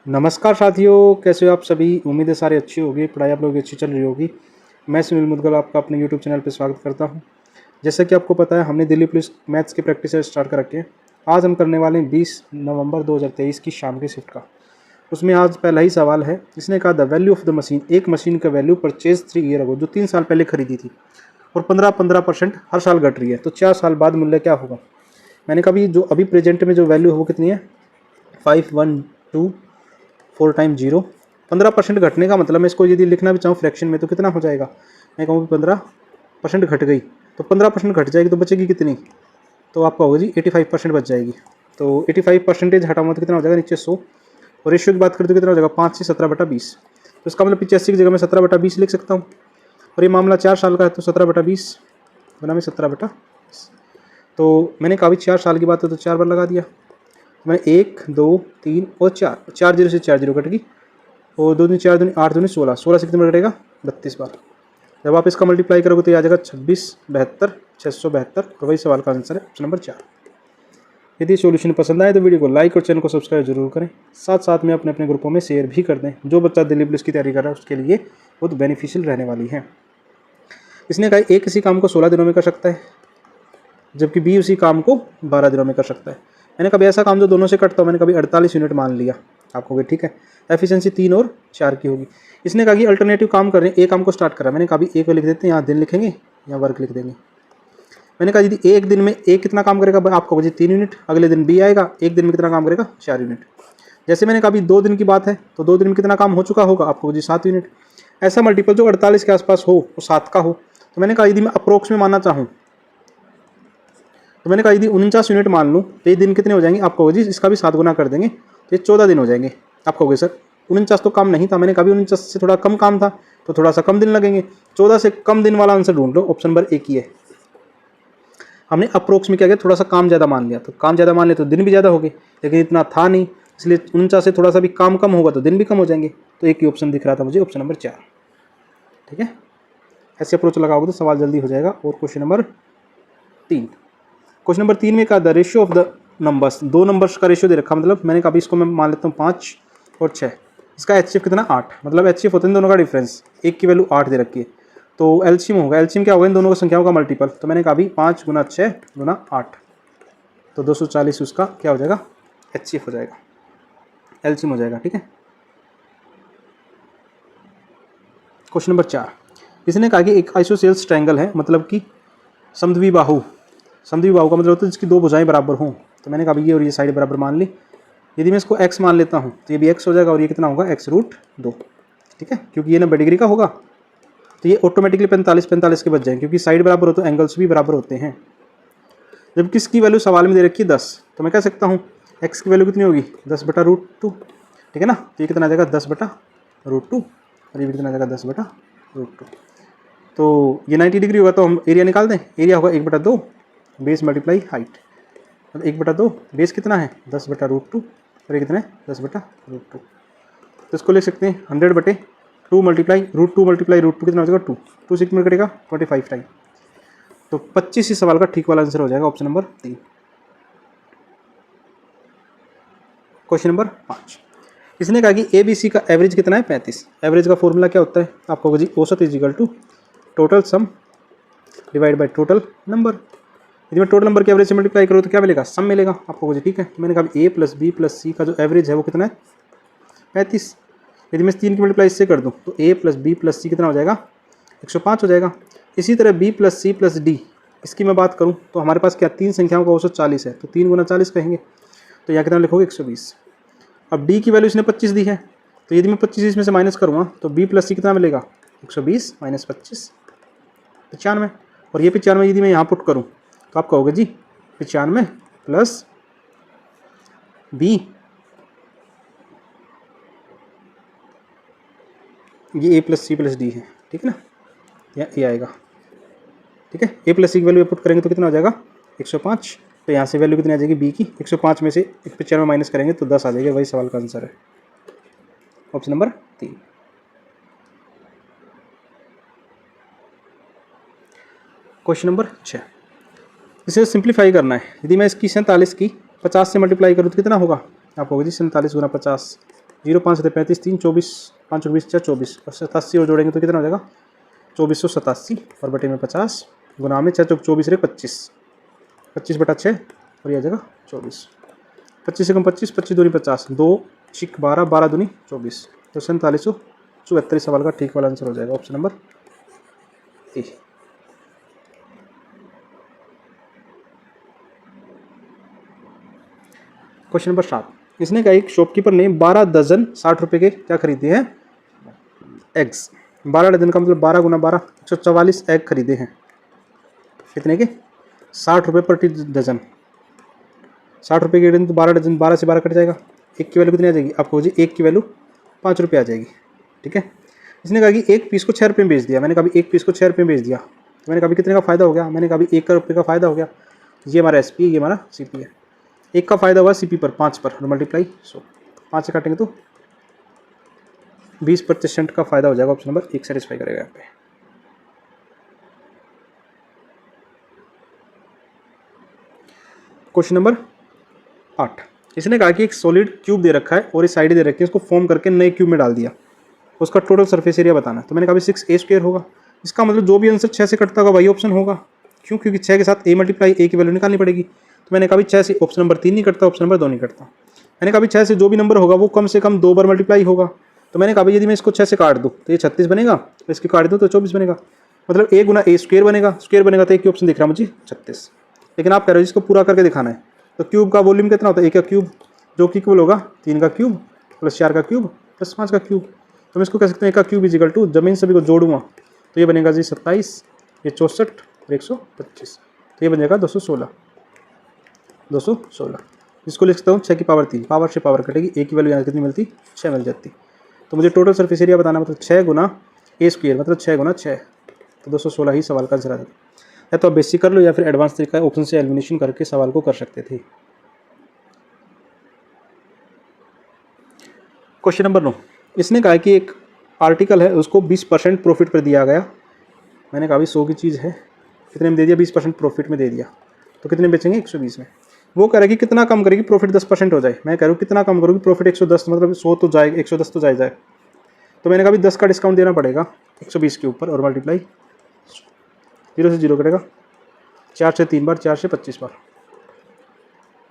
नमस्कार साथियों, कैसे हो आप सभी। उम्मीद है सारी अच्छी होगी, पढ़ाई आप लोगों की अच्छी चल रही होगी। मैं सुनील मुदगल आपका अपने यूट्यूब चैनल पर स्वागत करता हूं। जैसा कि आपको पता है, हमने दिल्ली पुलिस मैथ्स की प्रैक्टिस स्टार्ट कर रखे हैं। आज हम करने वाले हैं 20 नवंबर 2023 की शाम की शिफ्ट का। उसमें आज पहला ही सवाल है। इसने कहा the value of the machine, एक मशीन का वैल्यू परचेज 3 ईयर अगो, जो 3 साल पहले खरीदी थी और 15% हर साल घट रही है, तो 4 साल बाद मूल्य क्या होगा। मैंने कहा जो अभी प्रेजेंट में जो वैल्यू है वो कितनी है, 512 4 टाइम 0। 15% घटने का मतलब मैं इसको यदि लिखना भी चाहूँ फ्रैक्शन में तो कितना हो जाएगा। मैं कहूँ 15% घट गई तो 15% घट जाएगी तो बचेगी कितनी, तो आपका होगा जी 85% बच जाएगी। तो 85% हटाऊंगा तो कितना हो जाएगा, नीचे 100। और रेशियो की बात करें तो कितना हो जाएगा, 5 से 17/20। तो इसका मतलब 85 की जगह मैं 17/20 लिख सकता हूँ। और ये मामला 4 साल का है तो 17/20 बना में 17/20। तो मैंने कहा भी 4 साल की बात है तो 4 बार लगा दिया। तो मैंने 1 2 3 और 4 0 से 4 0 कट गई। और 2 दूनी 4 दूनी 8 दूनी 16, 16 से कितने बार कटेगा, 32 बार। जब आप इसका मल्टीप्लाई करोगे तो ये आ जाएगा 26 72 672। और वही सवाल का आंसर है ऑप्शन नंबर 4। यदि सॉल्यूशन पसंद आए तो वीडियो को लाइक और चैनल को सब्सक्राइब जरूर करें। साथ साथ में अपने अपने ग्रुपों में शेयर भी कर दें। जो बच्चा दिल्ली पुलिस की तैयारी कर रहा है उसके लिए बहुत बेनिफिशियल रहने वाली है। इसने कहा ए किसी काम को 16 दिनों में कर सकता है, जबकि बी उसी काम को 12 दिनों में कर सकता है। मैंने कभी ऐसा काम जो दोनों से कटता हो, मैंने कभी 48 यूनिट मान लिया। आप कहोगे ठीक है, एफिशिएंसी 3 और 4 की होगी। इसने कहा कि अल्टरनेटिव काम कर रहे हैं, ए काम को स्टार्ट करा। मैंने कहा भी ए को लिख देते हैं, यहाँ दिन लिखेंगे या वर्क लिख देंगे। मैंने कहा यदि एक दिन में ए कितना काम करेगा, आप कहोगे 3 यूनिट। अगले दिन बी आएगा, एक दिन में कितना काम करेगा, 4 यूनिट। जैसे मैंने कहा भी 2 दिन की बात है तो 2 दिन में कितना काम हो चुका होगा, आप कहोगे 7 यूनिट। ऐसा मल्टीपल जो 48 के आसपास हो वो 7 का हो। तो मैंने कहा यदि मैं अप्रोक्स में मानना चाहूँ तो मैंने कहा यदि 49 यूनिट मान लूँ तो ये दिन कितने हो जाएंगे, आप कहोगे जी इसका भी 7 गुना कर देंगे तो ये 14 दिन हो जाएंगे। आप कहोगे सर 49 तो कम नहीं था। मैंने कहा 49 से थोड़ा कम काम था तो थोड़ा सा कम दिन लगेंगे। 14 से कम दिन वाला आंसर ढूंढ लो, ऑप्शन नंबर एक ही है। हमने अप्रोक्स में क्या किया, थोड़ा सा काम ज़्यादा मान लिया। तो काम ज़्यादा मान लिया तो दिन भी ज़्यादा हो गए, लेकिन इतना था नहीं, इसलिए 49 से थोड़ा सा भी काम कम होगा तो दिन भी कम हो जाएंगे। तो एक ही ऑप्शन दिख रहा था मुझे, ऑप्शन नंबर 4। ठीक है, ऐसे अप्रोच लगाओगे तो सवाल जल्दी हो जाएगा। और क्वेश्चन नंबर 3, क्वेश्चन नंबर 3 में कहा the ratio of the numbers, 2 numbers का रेशियो दे रखा। मतलब मैंने कहा इसको मैं मान लेता हूँ 5 और 6। इसका एचसीएफ कितना, 8। मतलब एचसीएफ होते हैं दोनों का डिफरेंस, एक की वैल्यू 8 दे रखी है। तो एलसीएम होगा, एलसीएम क्या होगा, इन दोनों की संख्याओं का मल्टीपल। तो मैंने कहा 5 गुना 6 गुना 8 तो 240 उसका क्या हो जाएगा, एचसीएफ हो जाएगा, एलसीएम हो जाएगा। ठीक है, क्वेश्चन नंबर 4, इसने कहा कि एक आइसोसेल्स ट्रायंगल है, मतलब कि समद्विबाहु। समद्विबाहु का मतलब होता है जिसकी 2 भुजाएं बराबर हों। तो मैंने कहा ये और ये साइड बराबर मान ली। यदि मैं इसको x मान लेता हूँ तो ये भी x हो जाएगा और ये कितना होगा, x√2। ठीक है, क्योंकि ये 90 डिग्री का होगा तो ये ऑटोमेटिकली 45 के बच जाएंगे, क्योंकि साइड बराबर हो तो एंगल्स भी बराबर होते हैं। जब किसकी वैल्यू सवाल में दे रखी है 10, तो मैं कह सकता हूँ x की वैल्यू कितनी होगी, 10/√2। ठीक है ना, तो ये कितना आ जाएगा 10/√2 और ये भी कितना आ जाएगा 10/√2। तो ये 90 डिग्री होगा तो हम एरिया निकाल दें। एरिया होगा 1/2 बेस मल्टीप्लाई हाइट। मतलब 1/2 बेस कितना है 10/√2 और ये कितना है 10/√2। तो इसको लिख सकते हैं 100/2 मल्टीप्लाई √2 कितना हो जाएगा 2। 2 से कितना कटेगा 25 टाइम। तो 25 इस सवाल का ठीक वाला आंसर हो जाएगा, ऑप्शन नंबर 3। क्वेश्चन नंबर 5, इसने कहा कि ABC का एवरेज कितना है 35। एवरेज का फॉर्मूला क्या होता है, आपको होगा जी औसत is equal to total sum divide by total number. यदि मैं टोटल नंबर के एवरेज से मल्टीप्लाई करूँ तो क्या मिलेगा, सम मिलेगा। आपको होगा जी ठीक है, मैंने कहा A + B + C का जो एवरेज है वो कितना है 35। यदि मैं 3 की मल्टीप्लाई इससे कर दूँ तो A + B + C कितना हो जाएगा 105 हो जाएगा। इसी तरह B + C + D, इसकी मैं बात करूँ तो हमारे पास क्या 3 संख्याओं का औसत 40 है, तो 3 गुना 40 कहेंगे। तो यहाँ कितना लिखोगे 120। अब D की वैल्यू इसने 25 दी है, तो यदि मैं 25 इसमें से माइनस करूँगा तो B + C कितना मिलेगा 120 - 25 95। और ये 95 यदि मैं यहाँ पुट करूँ तो आप कहोगे जी 95 + B, ये A + C + D है। ठीक है ना, या ये आएगा। ठीक है, A + C की वैल्यू पुट करेंगे तो कितना हो जाएगा 105। तो यहाँ से वैल्यू कितनी आ जाएगी B की, 105 में से 95 माइनस करेंगे तो 10 आ जाएगा। वही सवाल का आंसर है, ऑप्शन नंबर 3। क्वेश्चन नंबर 6, इसे सिंप्लीफाई करना है। यदि मैं इसकी 47 की 50 से मल्टीप्लाई करूँ तो कितना होगा, आप कहोगे जी 47 गुना 50 जीरो 5 7 35 3 24 5 20 4 24 और 87 और जोड़ेंगे तो कितना हो जाएगा 2487 और बटे में 50 गुना में 6 24 रे 25 25 बटा 6 और ये आ जाएगा 24 25 से कम 25 25 दूनी 50 2 6 12 12 दूनी 24 तो 4774 सवाल का ठीक वाला आंसर हो जाएगा option number A. Question number 7, इसने कहा एक शॉपकीपर ने 12 दर्जन 60 रुपये के क्या खरीदे हैं एग्स। 12 दर्जन का मतलब 12 गुना 12 144 एग खरीदे हैं। कितने के 60 रुपये प्रति दर्जन। 60 रुपये के डजन तो 12 डजन 12 से 12 कट जाएगा। एक की वैल्यू कितनी आ जाएगी आपको जी, एक की वैल्यू 5 रुपये आ जाएगी। ठीक है, इसने कहा कि एक पीस को 6 रुपये में बेच दिया। मैंने कहा एक पीस को 6 रुपये में बेच दिया तो मैंने कहा कितने का फ़ायदा हो गया। मैंने कहा 1 रुपये का फ़ायदा हो गया। ये हमारा SP है, ये हमारा CP है। एक का फ़ायदा हुआ CP पर 5 पर और मल्टीप्लाई 100 5 से काटेंगे तो 20% का फ़ायदा हो जाएगा। ऑप्शन नंबर 1 सेटिस्फाई करेगा यहाँ पे। क्वेश्चन नंबर 8, इसने कहा कि एक सॉलिड क्यूब दे रखा है और इस साइड दे रखी है, इसको फॉर्म करके नए क्यूब में डाल दिया, उसका टोटल सरफेस एरिया बताना है। तो मैंने कहा 6a² होगा। इसका मतलब जो भी आंसर 6 से कटता होगा वही ऑप्शन होगा। क्यों? क्योंकि 6 के साथ a मल्टीप्लाई a की वैल्यू निकालनी पड़ेगी। तो मैंने कहा 6 से ऑप्शन नंबर 3 नहीं कटता, ऑप्शन नंबर 2 नहीं कटता। मैंने कहा 6 से जो भी नंबर होगा वो कम से कम 2 बार मल्टीप्लाई होगा। तो मैंने कहा यदि मैं इसको 6 से काट दूँ तो ये 36 बनेगा, तो इसकी काट दूँ तो 24 बनेगा। मतलब a गुना a² बनेगा, स्क्वायर बनेगा तो एक ही ऑप्शन दिख रहा है मुझे 36। लेकिन आप कह रहे हो इसको पूरा करके दिखाना है। तो क्यूब का वॉल्यूम कितना होता है, 1 का क्यूब, जो कि इक्वल होगा 3 का क्यूब प्लस 4 का क्यूब प्लस 5 का क्यूब। तो हम इसको कह सकते हैं 1 का क्यूब इजिकल टू, जमीन सभी को जोड़ूंगा तो ये बनेगा जी 27, ये 64 और 125, तो ये बन जाएगा 216। इसको लिख सकता हूँ 6 की पावर 3, पावर से पावर कटेगी, a की वैल्यू यहाँ कितनी मिलती 6 मिल जाती। तो मुझे टोटल सरफेस एरिया बताना, मतलब 6 गुना a² मतलब 6 गुना 6, तो 216 ही सवाल का आंसर आ जाता। या तो आप बेसिक कर लो या फिर एडवांस तरीका ऑप्शन से एलिमिनेशन करके सवाल को कर सकते थे। क्वेश्चन नंबर 9, इसने कहा कि एक आर्टिकल है उसको 20% प्रॉफिट पर दिया गया। मैंने कहा 100 की चीज़ है, कितने में दे दिया 20% प्रॉफिट में दे दिया, तो कितने बेचेंगे 120 में। वो कह रहा है कि कितना कम करेगी प्रॉफिट 10% हो जाए। मैं कह रहा हूँ कितना कम करोगी प्रॉफिट 110, मतलब 100 तो जाएगा 110 तो जाए। तो मैंने कहा 10 का डिस्काउंट देना पड़ेगा 120 के ऊपर और मल्टीप्लाई 0 से 0 कटेगा, 4 से 3 बार, 4 से 25 बार,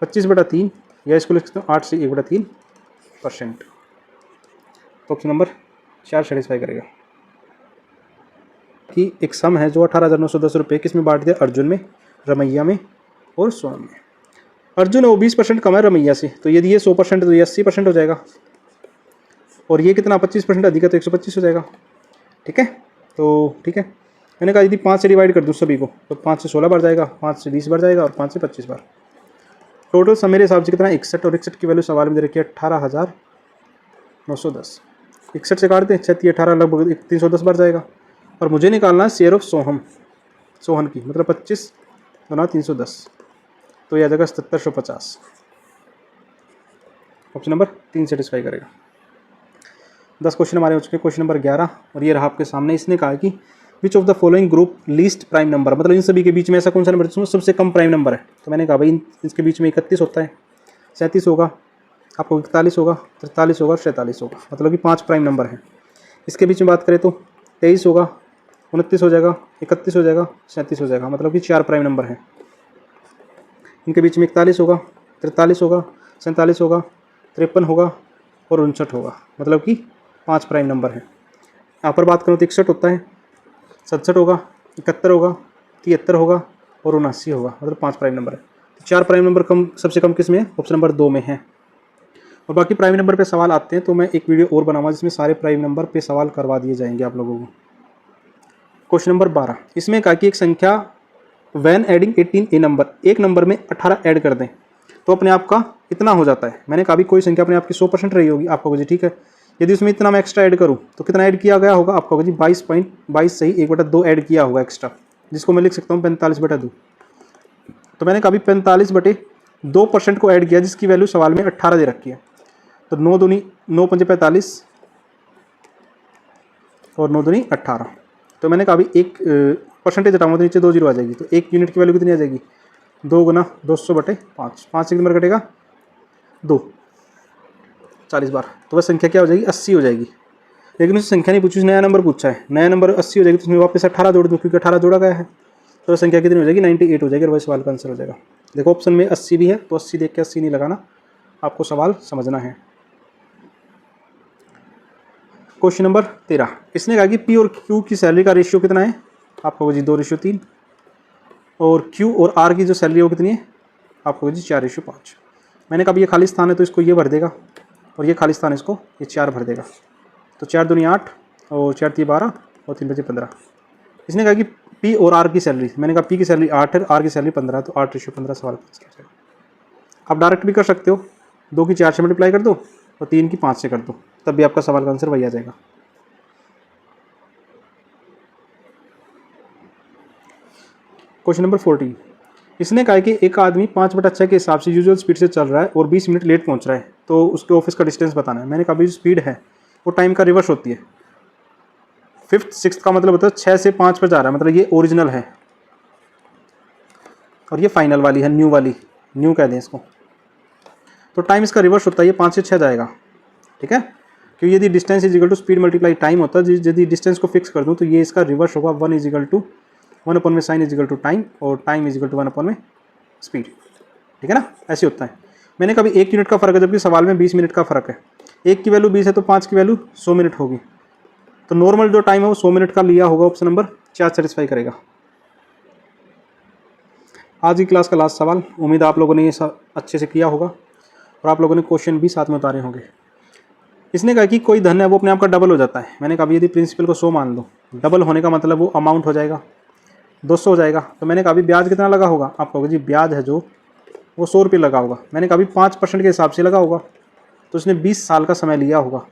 25 बटा 3 या इसको लिख सकते हो 8 से 1 बटा 3%। तो ऑप्शन नंबर 4 सेटिस्फाई करेगा। कि एक सम है जो 18,910 रुपये किस में बांट दिया, अर्जुन में, रमैया में और सोनम में। अर्जुन है वो 20% कम है रमैया से, तो यदि ये 100% तो ये 80% हो जाएगा, और ये कितना 25% अधिक है तो 125 हो जाएगा। ठीक है, तो ठीक है, मैंने कहा यदि 5 से डिवाइड कर दूँ सभी को तो 5 से 16 बार जाएगा, 5 से 20 बार जाएगा और 5 से 25 बार। टोटल सम मेरे हिसाब से कितना 61, और 61 की वैल्यू सवाल में दे रखी है 18,910। 61 से काटते हैं 6 18 लगभग 310 बार जाएगा, और मुझे निकालना है शेयर ऑफ सोहन की, मतलब 25 गुना 310, तो यह आ जाएगा 7750। ऑप्शन नंबर 3 सेटिस्फाई करेगा। 10 क्वेश्चन हमारे हो चुके हैं। क्वेश्चन नंबर 11 और ये रहा आपके सामने। इसने कहा कि which of the following group least prime number, मतलब इन सभी के बीच में ऐसा कौन सा नंबर जिसमें सबसे कम प्राइम नंबर है। तो मैंने कहा भाई इसके बीच में 31 होता है, 37 होगा, आपको 41 होगा, 43 होगा, 47 होगा, मतलब कि 5 प्राइम नंबर हैं। इसके बीच में बात करें तो 23 होगा, 29 हो जाएगा, 31 हो जाएगा, 37 हो जाएगा, मतलब कि 4 प्राइम नंबर हैं। इनके बीच में 41 होगा, 43 होगा, 47 होगा, 53 होगा और 59 होगा, मतलब कि 5 प्राइम नंबर हैं। यहाँ पर बात करूँ तो 61 होता है, 67 होगा, 71 होगा, 73 होगा और 79 होगा, मतलब 5 प्राइम नंबर है। 4 प्राइम नंबर कम, सबसे कम किस में है, ऑप्शन नंबर 2 में है। और बाकी प्राइम नंबर पे सवाल आते हैं तो मैं एक वीडियो और बनाऊंगा जिसमें सारे प्राइम नंबर पे सवाल करवा दिए जाएंगे आप लोगों को। क्वेश्चन नंबर 12, इसमें कहा कि एक संख्या व्हेन एडिंग 18 ए नंबर, एक नंबर में 18 ऐड कर दें तो अपने आप का इतना हो जाता है। मैंने कहा कोई संख्या अपने आप की 100% रही होगी, आपको जी ठीक है। यदि उसमें इतना मैं एक्स्ट्रा ऐड करूँ तो कितना ऐड किया गया होगा, आपको जी 22.22 सही 1/2 ऐड किया होगा एक्स्ट्रा, जिसको मैं लिख सकता हूँ 45/2। तो मैंने कहा 45/2% को ऐड किया, जिसकी वैल्यू सवाल में 18 दे रखी है। तो 9 दूनी 9 पंजे 45 और 9 दूनी 18। तो मैंने कहा एक परसेंटेज हटाऊंगा तो नीचे 2 जीरो आ जाएगी, तो 1 यूनिट की वैल्यू कितनी आ जाएगी 2 गुना 200/5, 5 से नंबर कटेगा 2, 40 बार, तो वह संख्या क्या हो जाएगी 80 हो जाएगी। लेकिन उससे संख्या नहीं पूछी, नया नंबर पूछा है, नया नंबर 80 हो जाएगी तो उसमें वापस 18 जोड़ दूँ क्योंकि 18 जोड़ा गया है, तो संख्या कितनी हो जाएगी 98 हो जाएगी और वही सवाल का आंसर हो जाएगा। देखो ऑप्शन में 80 भी है तो 80 देख के 80 नहीं लगाना, आपको सवाल समझना है। क्वेश्चन नंबर 13, इसने कहा कि पी और क्यू की सैलरी का रेशियो कितना है, आपको जी 2:3, और क्यू और आर की जो सैलरी है वो कितनी है, आपको जी 4:5। मैंने कहा ये खाली स्थान है तो इसको ये भर देगा और ये खाली स्थान है इसको ये 4 भर देगा, तो 4 दूनी 8 और 4 3 12 और 3 5 15। इसने कहा कि पी और आर की सैलरी, मैंने कहा पी की सैलरी 8 है, आर की सैलरी 15 है, तो 8:15 सवाल का आंसर हो जाएगा। आप डायरेक्ट भी कर सकते हो, 2 की 4 से मल्टीप्लाई कर दो और 3 की 5 से कर दो, तब भी आपका सवाल का आंसर वही आ जाएगा। क्वेश्चन नंबर 14, इसने कहा कि एक आदमी 5/6 के हिसाब से यूजुअल स्पीड से चल रहा है और 20 मिनट लेट पहुंच रहा है, तो उसके ऑफिस का डिस्टेंस बताना है। मैंने कहा जो स्पीड है वो टाइम का रिवर्स होती है, 5th 6th का मतलब होता है 6 से 5 पर जा रहा है, मतलब ये ओरिजिनल है और ये फाइनल वाली है, न्यू वाली, न्यू कह दें इसको, तो टाइम इसका रिवर्स होता है, ये 5 से 6 जाएगा, ठीक है, क्योंकि यदि distance is equal to speed multiply time होता है, यदि डिस्टेंस को फिक्स कर दूं तो ये इसका रिवर्स होगा, 1 इज इक्वल टू 1 अपन में sign is equal to time और time is equal to 1 upon में स्पीड, ठीक है ना, ऐसे होता है। मैंने कभी 1 यूनिट का फ़र्क है जबकि सवाल में 20 मिनट का फ़र्क है, 1 की वैल्यू 20 है तो 5 की वैल्यू 100 मिनट होगी, तो नॉर्मल जो टाइम है वो 100 मिनट का लिया होगा, ऑप्शन नंबर 4 सेटिस्फाई करेगा। आज की क्लास का लास्ट सवाल, उम्मीद आप लोगों ने ये अच्छे से किया होगा और आप लोगों ने क्वेश्चन भी साथ में उतारे होंगे। इसने कहा कि कोई धन है वो अपने आप का डबल हो जाता है। मैंने कहा यदि प्रिंसिपल को 100 मान लो, डबल होने का मतलब वो अमाउंट हो जाएगा 200 हो जाएगा, तो मैंने कहा ब्याज कितना लगा होगा, आप कहोगे जी ब्याज है जो वो 100 रुपये लगा होगा, मैंने कहा 5% के हिसाब से लगा होगा, तो उसने 20 साल का समय लिया होगा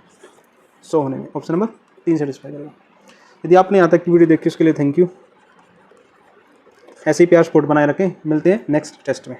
100 होने में, ऑप्शन नंबर 3 सेटिस्फाई करेगा। यदि आपने यहाँ तक की वीडियो देखी उसके लिए थैंक यू, ऐसे ही प्यार सपोर्ट बनाए रखें, मिलते हैं नेक्स्ट टेस्ट में।